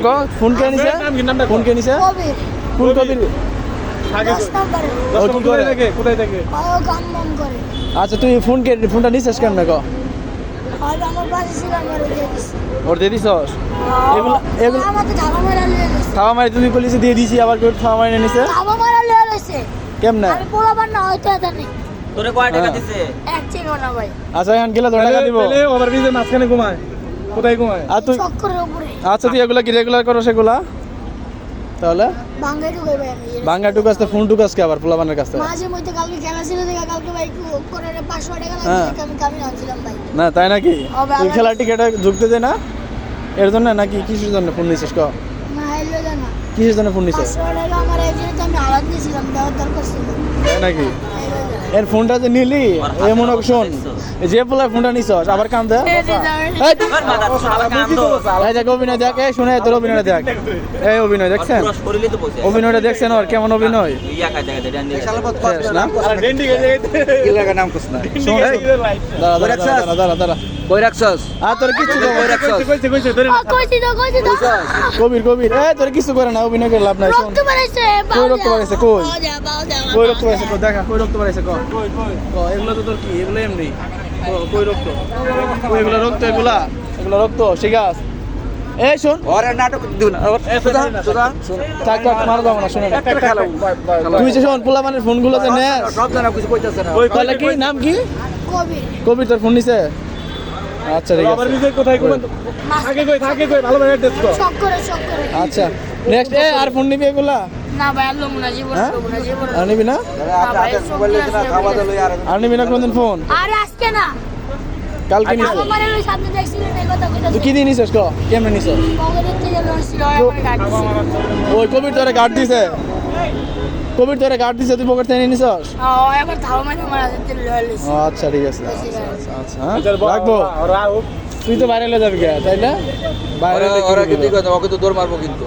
Phone কে নিছে? Phone কে নিছে? কবির কোন কবির? 10 নম্বরে ও কি করে? কোথায় থেকে? ও গান বান করে আচ্ছা তুই ফোনটা নিছিস কেমনে ক? আর আমার পাশে ছিল আমার দিয়ে দিছি ওর দিয়ে দিছস? এগুলো আমাকে ধাবা মারা লিয়ে গেছে খাওয়া মারি তুমি কইলিস দিয়ে দিছি আবার কই খাওয়া মারি নিছে? ধাবা মারা লিয়ে গেছে কেমনে? আমি পোলাবার না হয়তো এটা নেই তোরে কয় টাকা দিছে? এক চিনো না ভাই আচ্ছা এখন গেলে তোর টাকা দিব। তাহলে ওভারব্রিজের মাঝখানে ঘুমায়। কোথায় ঘুমায়? আর তুই চক্করের উপরে আচ্ছা তুই এগুলা কি রেগুলার করো সেগুলা? তাহলে বাঙ্গাই ঢুকে ভাই আমি বাঙ্গা টুকাসতে ফোন টুকাসকে আবার পোলাবানের কাছে? মাঝে মধ্যে কালকে খেলা ছিল দেখা কালকে ভাই করে 500 টাকা হ্যাঁ। লাগে আমি কামি আনছিলাম ভাই না তাই নাকি? হবে, তুই আবার- খেলার টিকেটে যুক্ত দে না? এর জন্য নাকি কিসের জন্য ফোন নিছিস ক? না এলো জানা কিসের জন্য ফোন নিছিস? 500 টাকা আমার একজনে তো আমি আলাদ দিয়েছিলাম দেওয়ার দরকার ছিল তাই নাকি? এলো জানা। এর ফোনটা যে নিলি এমন শোন যে পোলা ফোনটা নিছস আবার কাম দে এই ওর মাথা শালা কান্দো। এই দেখ অভিনয় দেখ এই শুনে তোর অভিনয় দেখ এই অভিনয় দেখছেন পুরো শরীরে তো বসে। অভিনয়টা দেখছেন ওর কেমন অভিনয় ইয়া কাজ জায়গা দেন দিয়ে। শেষ না ডেন্ডি গেছে। শোন, দাঁড়া দাঁড়া কই রাখছস? আর তোর কিছু কই রাখছস? কইছে ধরে ও, কইছি তো কবির এই তোর কিছু করে না অভিনয় করে লাভ নাই শোন রক্ত বেরাইছে কই রক্ত বেরাইছে? কই? বাও যা কই রক্ত বেরাইছে কই দেখা কই রক্ত বেরাইছে ক এগুলো তো তোর কি এগুলো এমনি কই রক্ত কই এগুলো রক্ত এগুলো রক্ত ঠিক আছে এই শোন ওরে নাটক দিও না। সুধান থাক থাক মারা যাবো না শুনে না। তুই যে শোন পোলাপানের ফোনগুলো যে নে সব জানা কিছু কইতাছে না। তাহলে কি নাম কি? কবির কবির তোর ফোন নিছে? আচ্ছা ঠিক আছে ওভারব্রিজের কোথায় ঘুমান? থাকে কই ভালোভাবে অ্যাড্রেস কর। চক্করে আচ্ছা নেক্সট আর ফোন নিবি এগুলা? না ভাই আল্লাহ মুনা জীবন হ্যাঁ? মুনা জীবন আর নিবি না? মোবাইল লইছ না, খাওয়া দাওয়া লই আর আর নিবি না কোনদিন ফোন? আরে আজকে না কালকে নিছ? আমার ওই সামনে দেখছিলেন এই কথা কইতাছে তুই কি দিয়ে নিছিস ক কেমনে নিছিস? পকেটের থেকে লড়ছিল আমার গাড়ি ওই কবির তোরে গার্ড দিছে কবির তোরে গার্ড দিছে তুই পকেট থেকে নিছিস? ও একবার ধাও মানে আমার হাতে লড়লিস ও আচ্ছা ঠিক আছে আচ্ছা হ্যাঁ আচ্ছা, রাখবো ওরা তুই তো বাইরে যাবি কে তাই না বাইরে ওরা কিন্তু ওকে তো দৌড় মারবো কিন্তু।